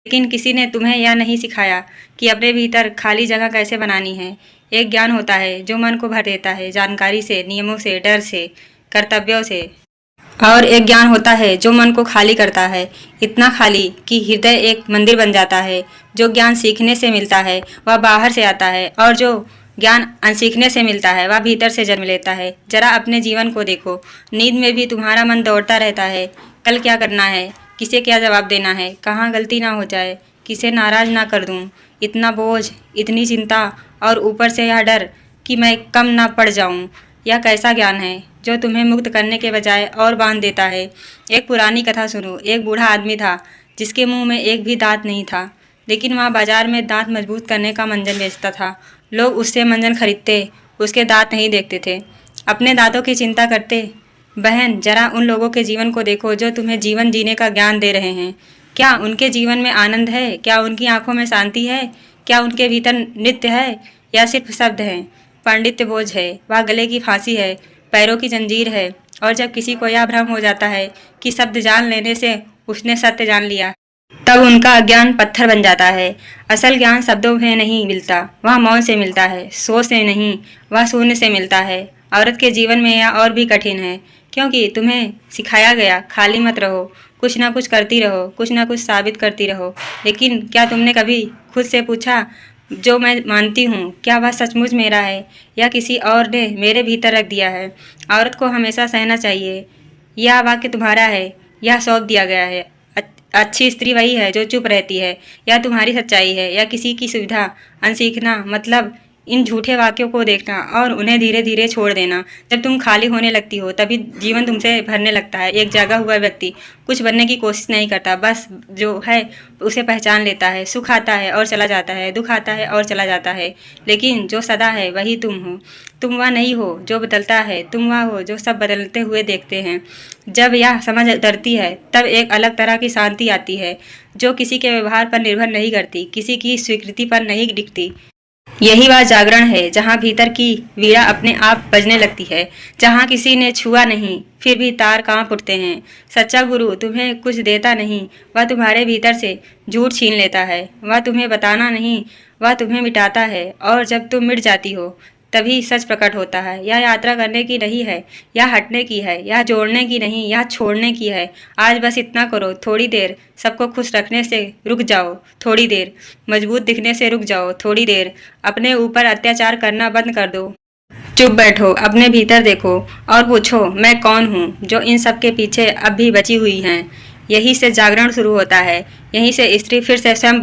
लेकिन किसी ने तुम्हें यह नहीं सिखाया कि अपने भीतर खाली जगह कैसे बनानी है। एक ज्ञान होता है जो मन को भर देता है जानकारी से, नियमों से, डर से, कर्तव्यों से। और एक ज्ञान होता है जो मन को खाली करता है, इतना खाली कि हृदय एक मंदिर बन जाता है। जो ज्ञान सीखने से मिलता है वह बाहर से आता है, और जो ज्ञान अनसीखने से मिलता है वह भीतर से जन्म लेता है। जरा अपने जीवन को देखो, नींद में भी तुम्हारा मन दौड़ता रहता है। कल क्या करना है, किसे क्या जवाब देना है, कहाँ गलती ना हो जाए, किसे नाराज ना कर दूँ। इतना बोझ, इतनी चिंता, और ऊपर से यह डर कि मैं कम ना पड़ जाऊँ। यह कैसा ज्ञान है जो तुम्हें मुक्त करने के बजाय और बांध देता है। एक पुरानी कथा सुनो। एक बूढ़ा आदमी था जिसके मुंह में एक भी दांत नहीं था, लेकिन वह बाजार में दांत मजबूत करने का मंजन बेचता था। लोग उससे मंजन खरीदते, उसके दांत नहीं देखते थे, अपने दांतों की चिंता करते। बहन, जरा उन लोगों के जीवन को देखो जो तुम्हें जीवन जीने का ज्ञान दे रहे हैं। क्या उनके जीवन में आनंद है? क्या उनकी आंखों में शांति है? क्या उनके भीतर नृत्य है, या सिर्फ शब्द हैं? पांडित्य बोझ है, वह गले की फांसी है, पैरों की जंजीर है। और जब किसी को यह भ्रम हो जाता है कि शब्द जान लेने से उसने सत्य जान लिया, तब उनका अज्ञान पत्थर बन जाता है। असल ज्ञान शब्दों में नहीं मिलता, वह मौन से मिलता है, सोच से नहीं, वह शून्य से मिलता है। औरत के जीवन में यह और भी कठिन है, क्योंकि तुम्हें सिखाया गया खाली मत रहो, कुछ ना कुछ करती रहो, कुछ ना कुछ साबित करती रहो। लेकिन क्या तुमने कभी खुद से पूछा, जो मैं मानती हूँ क्या वह सचमुच मेरा है, या किसी और ने मेरे भीतर रख दिया है? औरत को हमेशा सहना चाहिए। यह वाक्य तुम्हारा है, यह सौंप दिया गया है। अच्छी स्त्री वही है जो चुप रहती है। यह तुम्हारी सच्चाई है, या किसी की सुविधा? अनसीखना मतलब इन झूठे वाक्यों को देखना और उन्हें धीरे धीरे छोड़ देना। जब तुम खाली होने लगती हो तभी जीवन तुमसे भरने लगता है। एक जगा हुआ व्यक्ति कुछ बनने की कोशिश नहीं करता, बस जो है उसे पहचान लेता है। सुख आता है और चला जाता है, दुख आता है और चला जाता है, लेकिन जो सदा है वही तुम हो। तुम वह नहीं हो जो बदलता है, तुम वह हो जो सब बदलते हुए देखते हैं। जब यह समझ उतरती है तब एक अलग तरह की शांति आती है, जो किसी के व्यवहार पर निर्भर नहीं करती, किसी की स्वीकृति पर नहीं दिखती। यही वह जागरण है जहाँ भीतर की वीणा अपने आप बजने लगती है, जहाँ किसी ने छुआ नहीं फिर भी तार कांप उठते हैं। सच्चा गुरु तुम्हें कुछ देता नहीं, वह तुम्हारे भीतर से झूठ छीन लेता है। वह तुम्हें बताना नहीं, वह तुम्हें मिटाता है। और जब तुम मिट जाती हो तभी सच प्रकट होता है। यह यात्रा करने की नहीं है, यह हटने की है, यह जोड़ने की नहीं, यह छोड़ने की है। आज बस इतना करो, थोड़ी देर सबको खुश रखने से रुक जाओ, थोड़ी देर मजबूत दिखने से रुक जाओ, थोड़ी देर अपने ऊपर अत्याचार करना बंद कर दो। चुप बैठो, अपने भीतर देखो और पूछो, मैं कौन हूँ जो इन सब के पीछे अब भी बची हुई हैं। यहीं से जागरण शुरू होता है, यहीं से स्त्री फिर से स्वयं